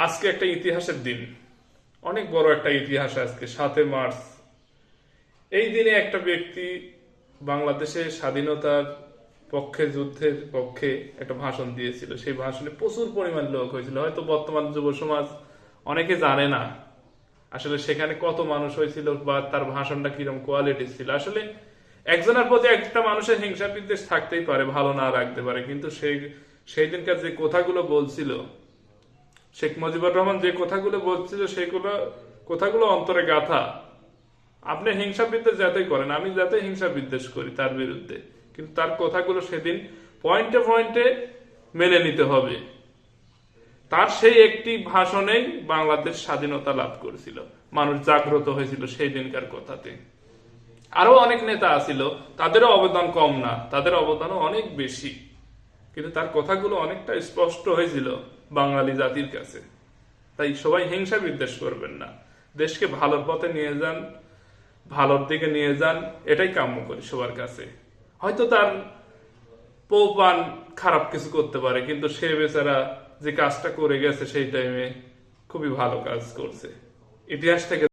আজকে একটা ইতিহাসের দিন, অনেক বড় একটা ইতিহাস। আজকে 7 মার্চ। এই দিনে একটা ব্যক্তি বাংলাদেশের স্বাধীনতার পক্ষে, যুদ্ধের পক্ষে একটা ভাষণ দিয়েছিল। সেই ভাষণে প্রচুর পরিমাণ লোক হয়েছিল। হয়তো বর্তমান যুব সমাজ অনেকে জানে না আসলে সেখানে কত মানুষ হয়েছিল বা তার ভাষণটা কিরকম কোয়ালিটি ছিল। আসলে একজনের প্রতি একটা মানুষের হিংসা বিদ্বেষ থাকতেই পারে, ভালো না লাগতে পারে, কিন্তু সেই দিনকার যে কথাগুলো বলছিল শেখ মুজিবুর রহমান, যে কথাগুলো বলছিল সেগুলো কথাগুলো অন্তরে গাথা। আপনি হিংসা বিদ্বেষ যাতেই করেন, আমি যাতে হিংসা বিদ্বেষ করি তার বিরুদ্ধে, কিন্তু তার কথাগুলো সেদিন পয়েন্টে পয়েন্টে মেনে নিতে হবে। তার সেই একটি ভাষণেই বাংলাদেশ স্বাধীনতা লাভ করেছিল, মানুষ জাগ্রত হয়েছিল সেই দিনকার কথাতে। আরো অনেক নেতা আছিল, তাদেরও অবদান কম না, তাদের অবদানও অনেক বেশি, কিন্তু তার কথাগুলো অনেকটা স্পষ্ট হয়েছিল বাঙালি জাতির কাছে। তাই সবাই হিংসা বিদ্বেষ করবেন না, দেশকে ভালোর পথে নিয়ে যান, ভালোর দিকে নিয়ে যান, এটাই কাম্য করি সবার কাছে। হয়তো তার পৌপান খারাপ কিছু করতে পারে, কিন্তু সে বেচারা যে কাজটা করে গেছে সেই টাইমে খুবই ভালো কাজ করছে। ইতিহাস থেকে